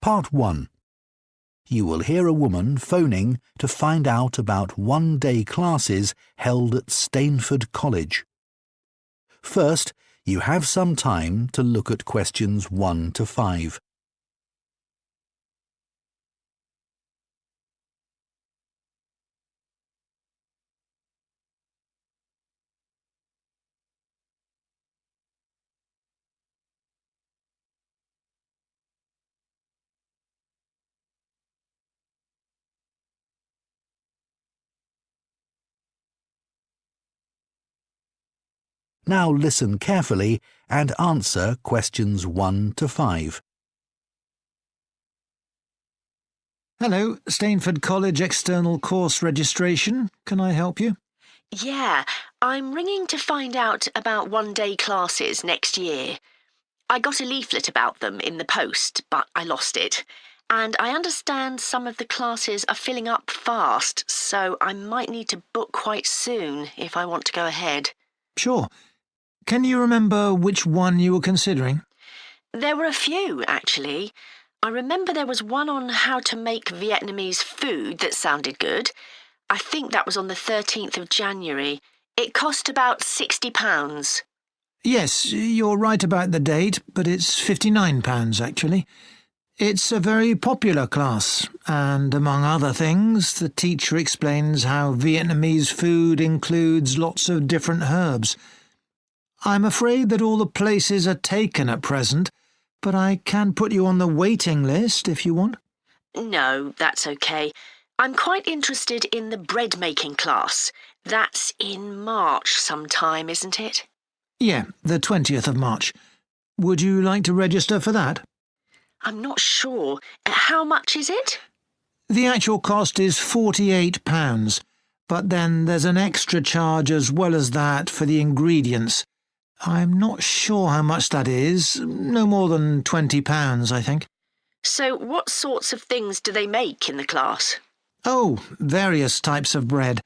Part 1. You will hear a woman phoning to find out about one-day classes held at Stainford College. First, you have some time to look at questions 1 to 5. Now listen carefully and answer questions 1 to 5. Hello, Stainford College External Course Registration. Can I help you? Yeah, I'm ringing to find out about one-day classes next year. I got a leaflet about them in the post, but I lost it. And I understand some of the classes are filling up fast, so I might need to book quite soon if I want to go ahead. Sure. Can you remember which one you were considering? There were a few, actually. I remember there was one on how to make Vietnamese food that sounded good. I think that was on the 13th of January. It cost about £60. Yes, you're right about the date, but it's £59 actually. It's a very popular class, and among other things, the teacher explains how Vietnamese food includes lots of different herbs. I'm afraid that all the places are taken at present, but I can put you on the waiting list if you want. No, that's okay. I'm quite interested in the bread-making class. That's in March sometime, isn't it? Yeah, the 20th of March. Would you like to register for that? I'm not sure. How much is it? The actual cost is £48, but then there's an extra charge as well as that for the ingredients. I'm not sure how much that is. No more than £20, I think. So what sorts of things do they make in the class? Oh, various types of bread.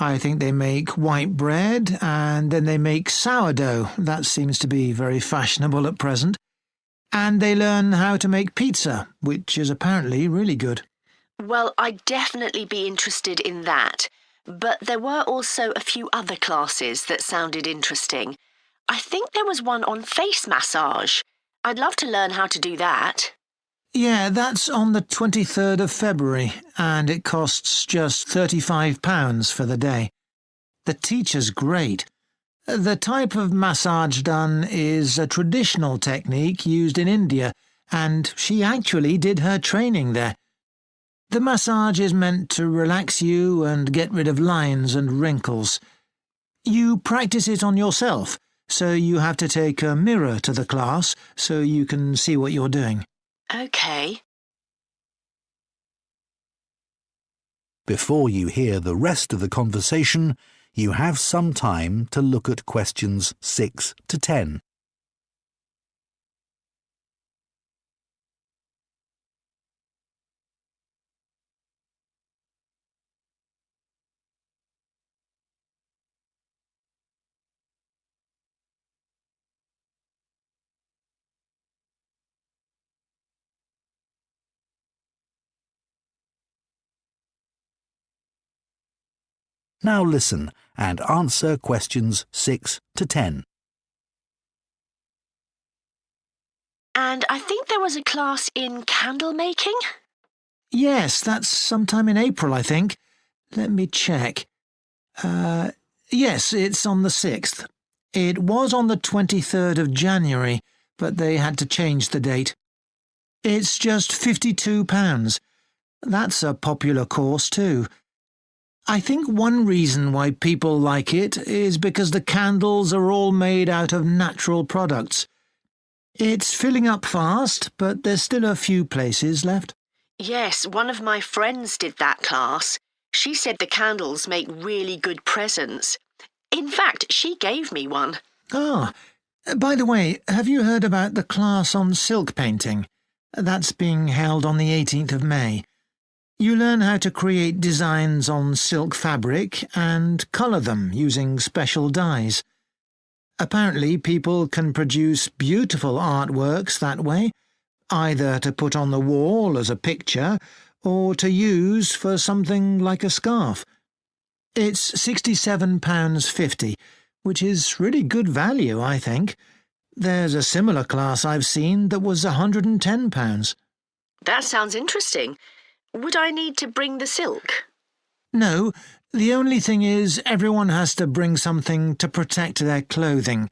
I think they make white bread, and then they make sourdough. That seems to be very fashionable at present. And they learn how to make pizza, which is apparently really good. Well, I'd definitely be interested in that. But there were also a few other classes that sounded interesting. I think there was one on face massage. I'd love to learn how to do that. Yeah, that's on the 23rd of February, and it costs just £35 for the day. The teacher's great. The type of massage done is a traditional technique used in India, and she actually did her training there. The massage is meant to relax you and get rid of lines and wrinkles. You practice it on yourself, so you have to take a mirror to the class so you can see what you're doing. OK. Before you hear the rest of the conversation, you have some time to look at questions 6 to 10. Now listen and answer questions 6 to 10. And I think there was a class in candle making? Yes, that's sometime in April, I think. Let me check. Yes, it's on the 6th. It was on the 23rd of January, but they had to change the date. It's just £52. That's a popular course too. I think one reason why people like it is because the candles are all made out of natural products. It's filling up fast, but there's still a few places left. Yes, one of my friends did that class. She said the candles make really good presents. In fact, she gave me one. Ah, by the way, have you heard about the class on silk painting? That's being held on the 18th of May. You learn how to create designs on silk fabric and colour them using special dyes. Apparently, people can produce beautiful artworks that way. either to put on the wall as a picture or to use for something like a scarf. It's £67.50, which is really good value, I think. There's a similar class I've seen that was £110. That sounds interesting. Would I need to bring the silk? No, the only thing is everyone has to bring something to protect their clothing,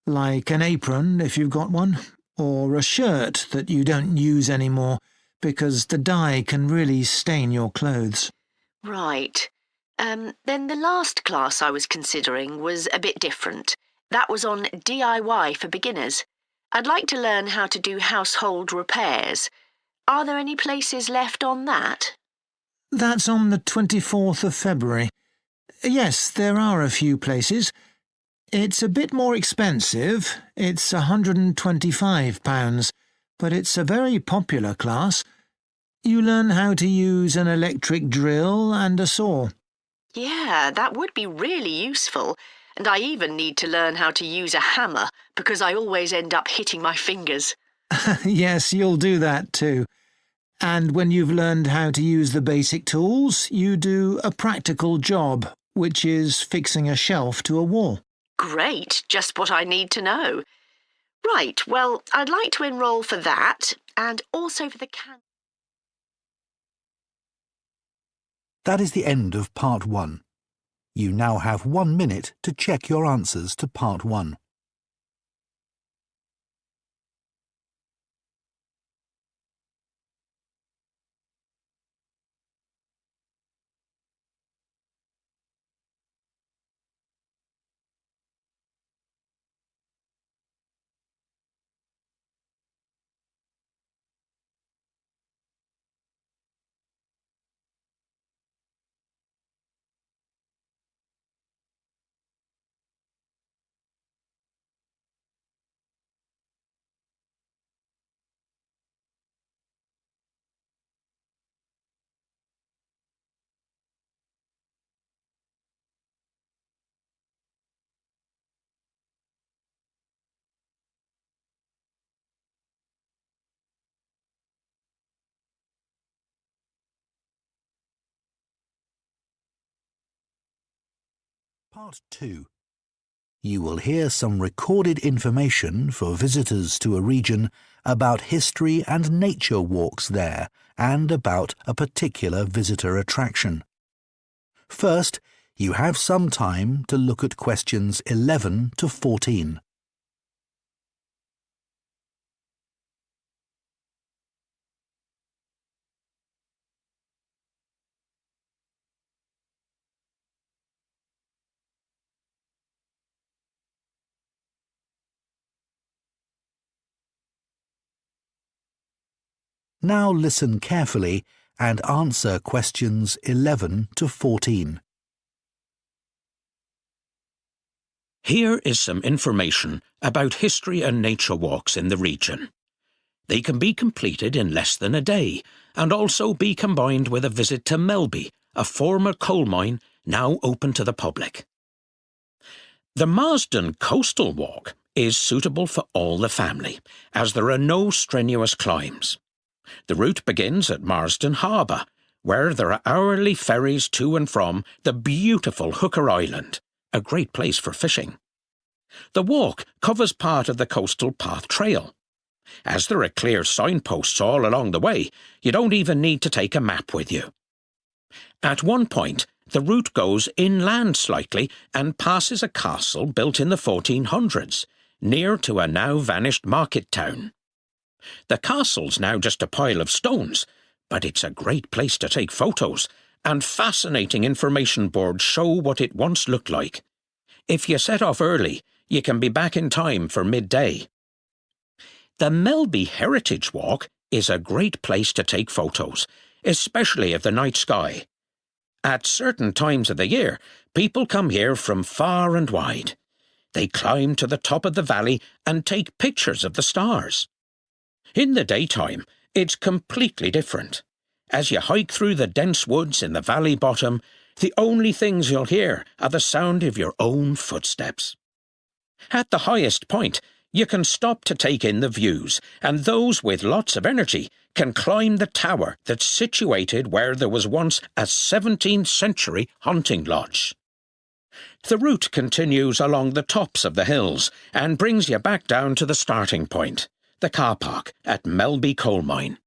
like an apron if you've got one, or a shirt that you don't use anymore, because the dye can really stain your clothes. Right. Then the last class I was considering was a bit different. That was on DIY for beginners. I'd like to learn how to do household repairs. Are there any places left on that? That's on the 24th of February. Yes, there are a few places. It's a bit more expensive. It's £125, but it's a very popular class. You learn how to use an electric drill and a saw. Yeah, that would be really useful. And I even need to learn how to use a hammer because I always end up hitting my fingers. Yes, you'll do that too. And when you've learned how to use the basic tools, you do a practical job, which is fixing a shelf to a wall. Great, just what I need to know. Right, well, I'd like to enrol for that and also for the That is the end of Part 1. You now have 1 minute to check your answers to Part 1. Part 2. You will hear some recorded information for visitors to a region about history and nature walks there and about a particular visitor attraction. First, you have some time to look at questions 11 to 14. Now listen carefully and answer questions 11 to 14. Here is some information about history and nature walks in the region. They can be completed in less than a day and also be combined with a visit to Melby, a former coal mine now open to the public. The Marsden Coastal Walk is suitable for all the family, as there are no strenuous climbs. The route begins at Marsden Harbour, where there are hourly ferries to and from the beautiful Hooker Island, a great place for fishing. The walk covers part of the Coastal Path Trail. As there are clear signposts all along the way, you don't even need to take a map with you. At one point, the route goes inland slightly and passes a castle built in the 1400s, near to a now vanished market town. The castle's now just a pile of stones, but it's a great place to take photos, and fascinating information boards show what it once looked like. If you set off early, you can be back in time for midday. The Melby Heritage Walk is a great place to take photos, especially of the night sky. At certain times of the year, people come here from far and wide. They climb to the top of the valley and take pictures of the stars. In the daytime, it's completely different. As you hike through the dense woods in the valley bottom, the only things you'll hear are the sound of your own footsteps. At the highest point, You can stop to take in the views, and those with lots of energy can climb the tower that's situated where there was once a 17th century hunting lodge. The route continues along the tops of the hills and brings you back down to the starting point, the car park at Melby Coal Mine.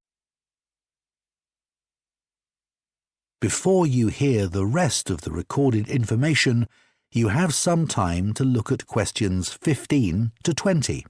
Before you hear the rest of the recorded information, you have some time to look at questions 15 to 20.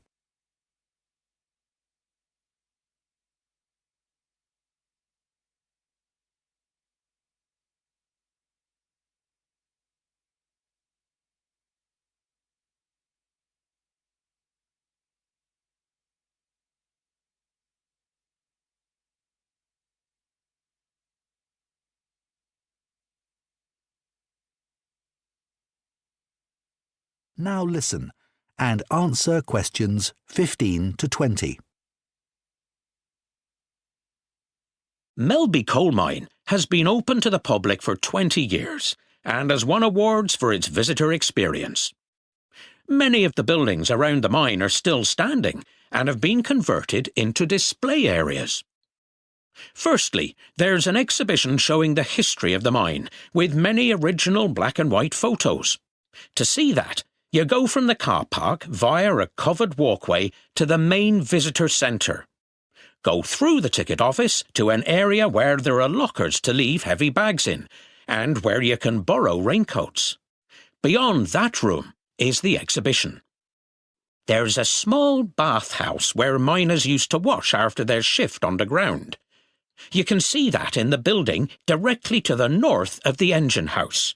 Now listen and answer questions 15 to 20. Melby Coal Mine has been open to the public for 20 years and has won awards for its visitor experience. Many of the buildings around the mine are still standing and have been converted into display areas. Firstly, there's an exhibition showing the history of the mine, with many original black and white photos. To see that, you go from the car park via a covered walkway to the main visitor centre. Go through the ticket office to an area where there are lockers to leave heavy bags in, and where you can borrow raincoats. Beyond that room is the exhibition. There's a small bathhouse where miners used to wash after their shift underground. You can see that in the building directly to the north of the engine house.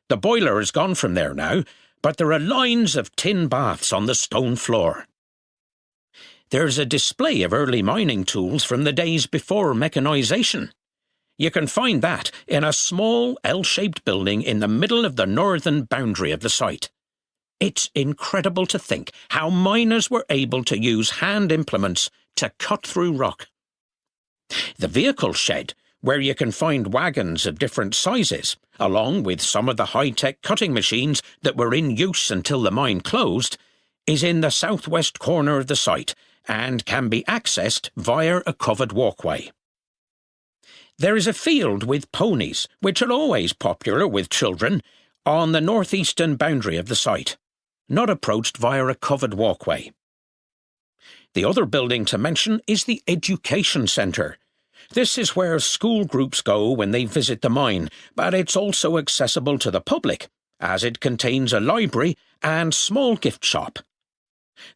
The boiler has gone from there now, but there are lines of tin baths on the stone floor. There's a display of early mining tools from the days before mechanisation. You can find that in a small L-shaped building in the middle of the northern boundary of the site. It's incredible to think how miners were able to use hand implements to cut through rock. The vehicle shed, where you can find wagons of different sizes, along with some of the high-tech cutting machines that were in use until the mine closed, is in the southwest corner of the site and can be accessed via a covered walkway. There is a field with ponies, which are always popular with children, on the northeastern boundary of the site, not approached via a covered walkway. The other building to mention is the Education Centre. This is where school groups go when they visit the mine, but it's also accessible to the public, as it contains a library and small gift shop.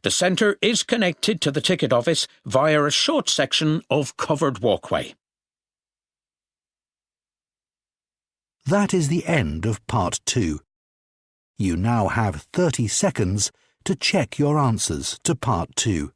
The centre is connected to the ticket office via a short section of covered walkway. That is the end of part 2. You now have 30 seconds to check your answers to part 2.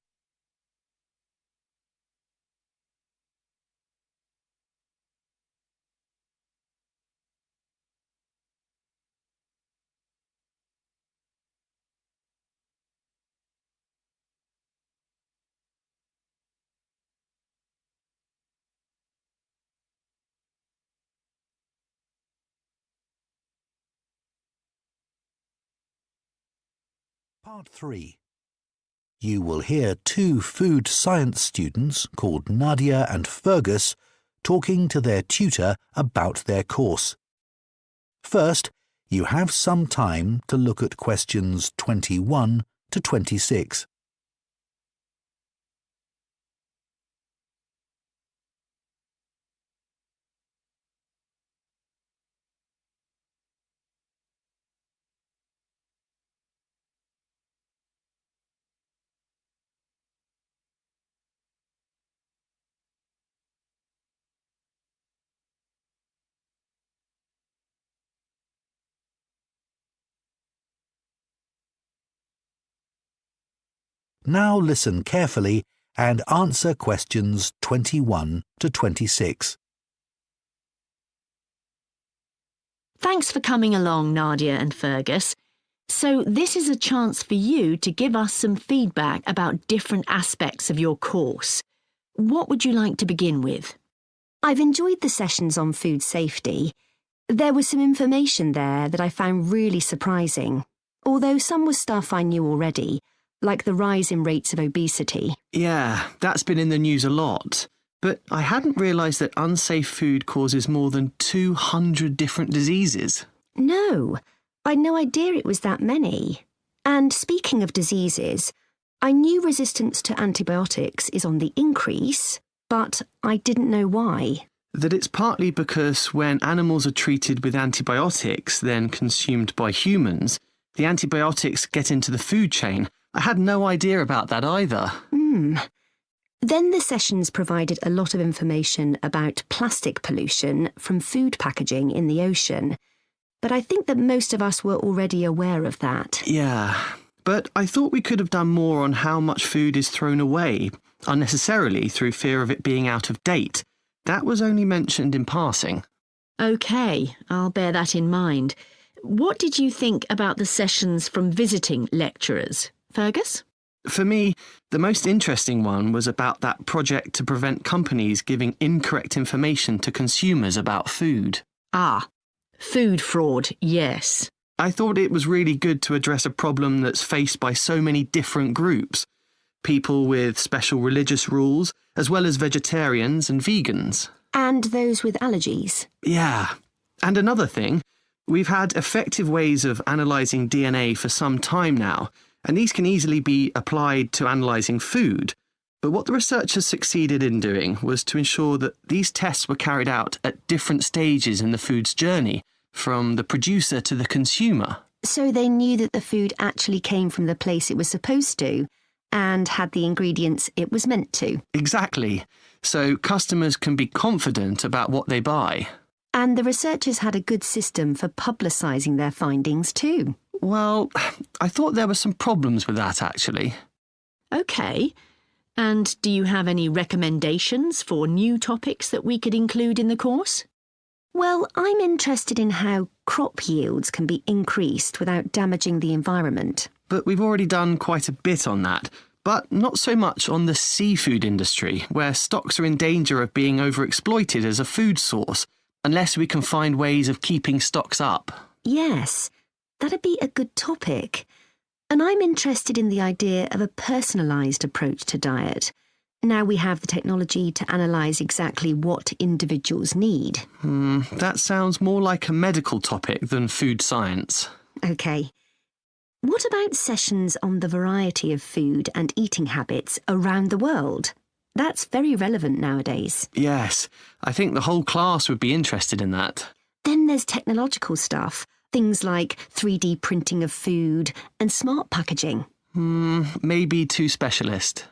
Part 3. You will hear 2 food science students called Nadia and Fergus talking to their tutor about their course. First, you have some time to look at questions 21 to 26. Now listen carefully and answer questions 21 to 26. Thanks for coming along, Nadia and Fergus. So this is a chance for you to give us some feedback about different aspects of your course. What would you like to begin with? I've enjoyed the sessions on food safety. There was some information there that I found really surprising. Although some was stuff I knew already, like the rise in rates of obesity. Yeah, that's been in the news a lot. But I hadn't realised that unsafe food causes more than 200 different diseases. No, I'd no idea it was that many. And speaking of diseases, I knew resistance to antibiotics is on the increase, but I didn't know why. That it's partly because when animals are treated with antibiotics, then consumed by humans, the antibiotics get into the food chain. I had no idea about that either. Then the sessions provided a lot of information about plastic pollution from food packaging in the ocean. But I think that most of us were already aware of that. Yeah, but I thought we could have done more on how much food is thrown away, unnecessarily through fear of it being out of date. That was only mentioned in passing. OK, I'll bear that in mind. What did you think about the sessions from visiting lecturers? Fergus? For me, the most interesting one was about that project to prevent companies giving incorrect information to consumers about food. Ah, food fraud, yes. I thought it was really good to address a problem that's faced by so many different groups. People with special religious rules, as well as vegetarians and vegans. And those with allergies. Yeah. And another thing, we've had effective ways of analysing DNA for some time now, and these can easily be applied to analysing food. But what the researchers succeeded in doing was to ensure that these tests were carried out at different stages in the food's journey, from the producer to the consumer. So they knew that the food actually came from the place it was supposed to, and had the ingredients it was meant to. Exactly. So customers can be confident about what they buy. And the researchers had a good system for publicising their findings too. Well, I thought there were some problems with that, actually. OK. And do you have any recommendations for new topics that we could include in the course? Well, I'm interested in how crop yields can be increased without damaging the environment. But we've already done quite a bit on that, but not so much on the seafood industry, where stocks are in danger of being overexploited as a food source, unless we can find ways of keeping stocks up. Yes, that'd be a good topic. And I'm interested in the idea of a personalised approach to diet. Now we have the technology to analyse exactly what individuals need. That sounds more like a medical topic than food science. OK. What about sessions on the variety of food and eating habits around the world? That's very relevant nowadays. Yes, I think the whole class would be interested in that. Then there's technological stuff, things like 3D printing of food and smart packaging. Maybe too specialist.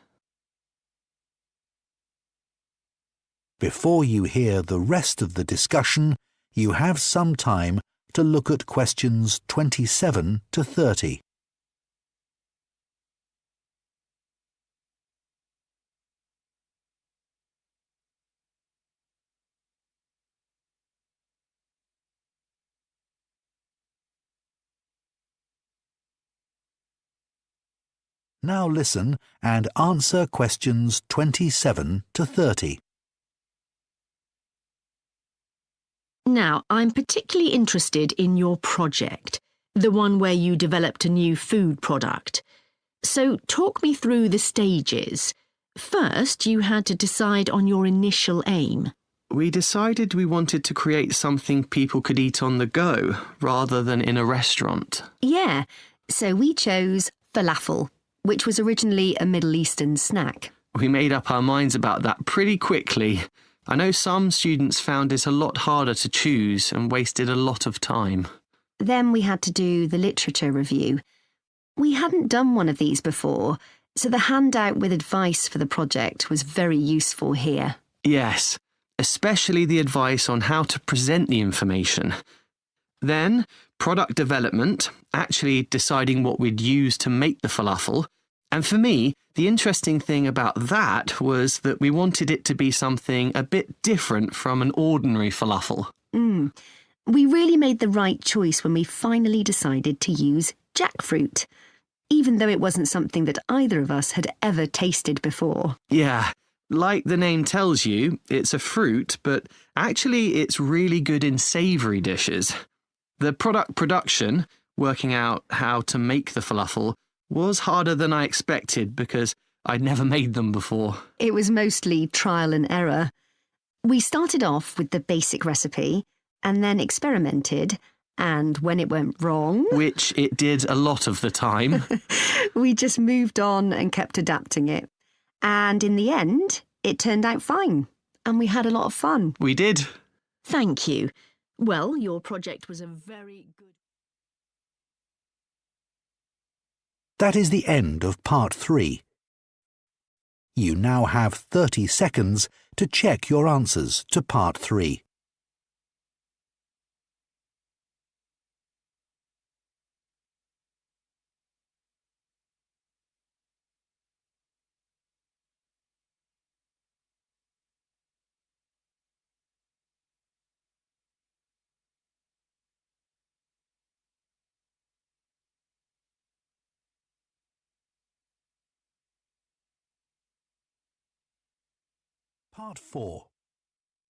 Before you hear the rest of the discussion, you have some time to look at questions 27 to 30. Now listen and answer questions 27 to 30. Now, I'm particularly interested in your project, the one where you developed a new food product. So talk me through the stages. First, you had to decide on your initial aim. We decided we wanted to create something people could eat on the go, rather than in a restaurant. Yeah, so we chose falafel, which was originally a Middle Eastern snack. We made up our minds about that pretty quickly. I know some students found it a lot harder to choose and wasted a lot of time. Then we had to do the literature review. We hadn't done one of these before, so the handout with advice for the project was very useful here. Yes, especially the advice on how to present the information. Then, product development, actually deciding what we'd use to make the falafel. And for me, the interesting thing about that was that we wanted it to be something a bit different from an ordinary falafel. We really made the right choice when we finally decided to use jackfruit, even though it wasn't something that either of us had ever tasted before. Yeah, like the name tells you, it's a fruit, but actually it's really good in savoury dishes. The product production, working out how to make the falafel, was harder than I expected because I'd never made them before. It was mostly trial and error. We started off with the basic recipe and then experimented, and when it went wrong... Which it did a lot of the time. We just moved on and kept adapting it. And in the end, it turned out fine, and we had a lot of fun. We did. Thank you. Well, your project was a very good... That is the end of part 3. You now have 30 seconds to check your answers to part 3. Part 4.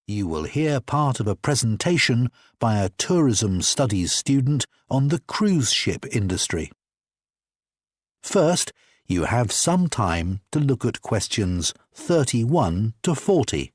You will hear part of a presentation by a tourism studies student on the cruise ship industry. First, you have some time to look at questions 31 to 40.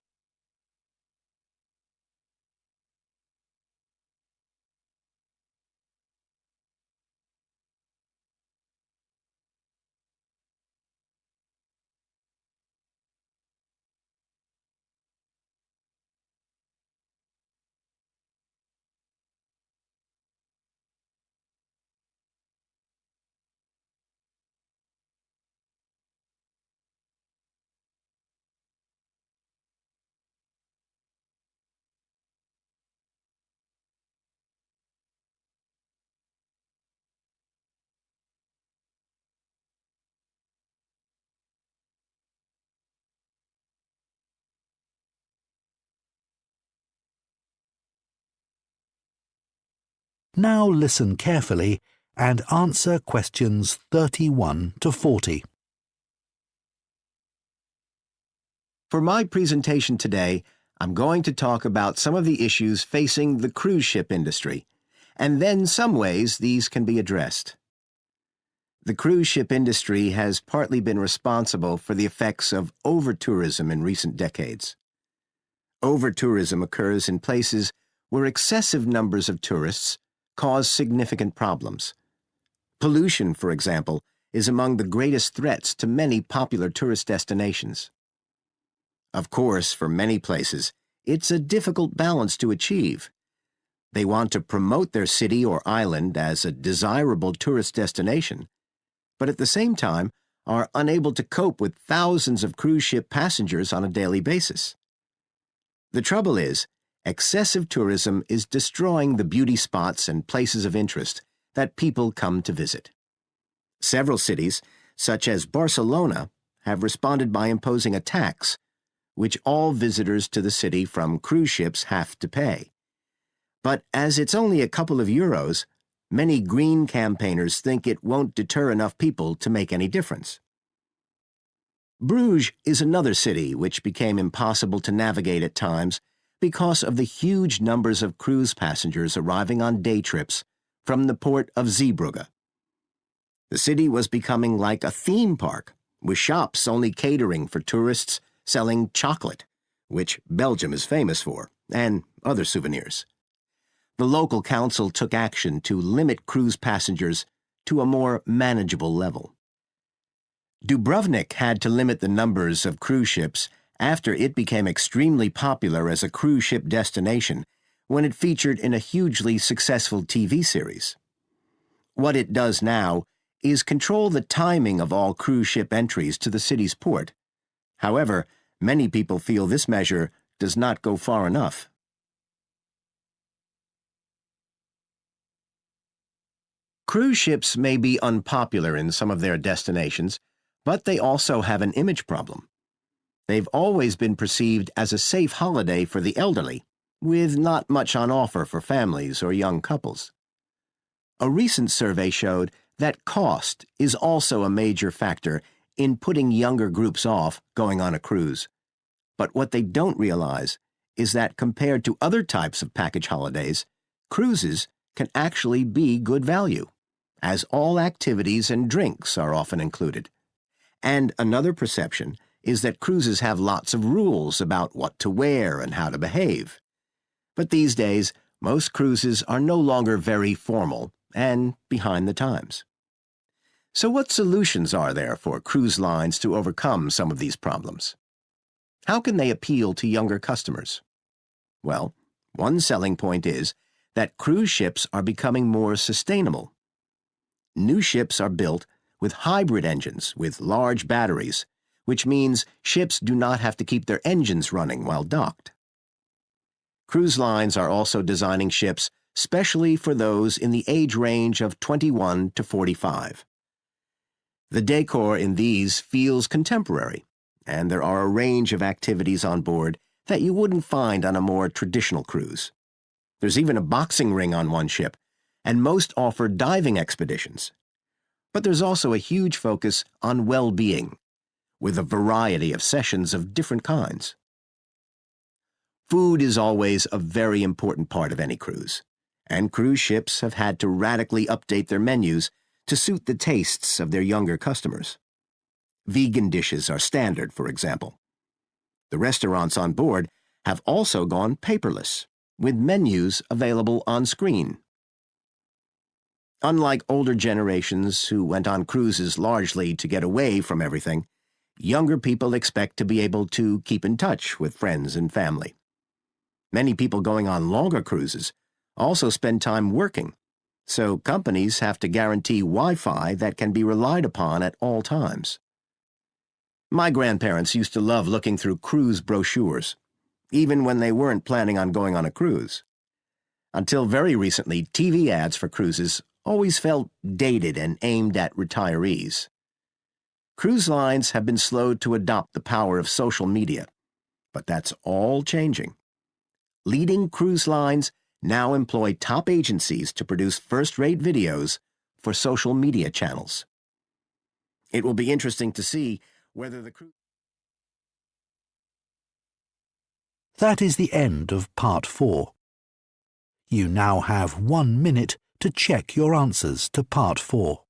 Now listen carefully and answer questions 31 to 40. For my presentation today, I'm going to talk about some of the issues facing the cruise ship industry, and then some ways these can be addressed. The cruise ship industry has partly been responsible for the effects of over-tourism in recent decades. Over-tourism occurs in places where excessive numbers of tourists cause significant problems. Pollution, for example, is among the greatest threats to many popular tourist destinations. Of course, for many places, it's a difficult balance to achieve. They want to promote their city or island as a desirable tourist destination, but at the same time are unable to cope with thousands of cruise ship passengers on a daily basis. The trouble is, excessive tourism is destroying the beauty spots and places of interest that people come to visit. Several cities, such as Barcelona, have responded by imposing a tax, which all visitors to the city from cruise ships have to pay. But as it's only a couple of euros, many green campaigners think it won't deter enough people to make any difference. Bruges is another city which became impossible to navigate at times because of the huge numbers of cruise passengers arriving on day trips from the port of Zeebrugge. The city was becoming like a theme park, with shops only catering for tourists selling chocolate, which Belgium is famous for, and other souvenirs. The local council took action to limit cruise passengers to a more manageable level. Dubrovnik had to limit the numbers of cruise ships after it became extremely popular as a cruise ship destination when it featured in a hugely successful TV series. What it does now is control the timing of all cruise ship entries to the city's port. However, many people feel this measure does not go far enough. Cruise ships may be unpopular in some of their destinations, but they also have an image problem. They've always been perceived as a safe holiday for the elderly, with not much on offer for families or young couples. A recent survey showed that cost is also a major factor in putting younger groups off going on a cruise. But what they don't realize is that compared to other types of package holidays, cruises can actually be good value, as all activities and drinks are often included. And another perception is that cruises have lots of rules about what to wear and how to behave. But these days, most cruises are no longer very formal and behind the times. So what solutions are there for cruise lines to overcome some of these problems? How can they appeal to younger customers? Well, one selling point is that cruise ships are becoming more sustainable. New ships are built with hybrid engines with large batteries, which means ships do not have to keep their engines running while docked. Cruise lines are also designing ships specially for those in the age range of 21 to 45. The decor in these feels contemporary, and there are a range of activities on board that you wouldn't find on a more traditional cruise. There's even a boxing ring on one ship, and most offer diving expeditions. But there's also a huge focus on well-being, with a variety of sessions of different kinds. Food is always a very important part of any cruise, and cruise ships have had to radically update their menus to suit the tastes of their younger customers. Vegan dishes are standard, for example. The restaurants on board have also gone paperless, with menus available on screen. Unlike older generations who went on cruises largely to get away from everything, younger people expect to be able to keep in touch with friends and family. Many people going on longer cruises also spend time working, so companies have to guarantee Wi-Fi that can be relied upon at all times. My grandparents used to love looking through cruise brochures, even when they weren't planning on going on a cruise. Until very recently, TV ads for cruises always felt dated and aimed at retirees. Cruise lines have been slow to adopt the power of social media, but that's all changing. Leading cruise lines now employ top agencies to produce first-rate videos for social media channels. It will be interesting to see whether the cruise... That is the end of Part 4. You now have 1 minute to check your answers to Part 4.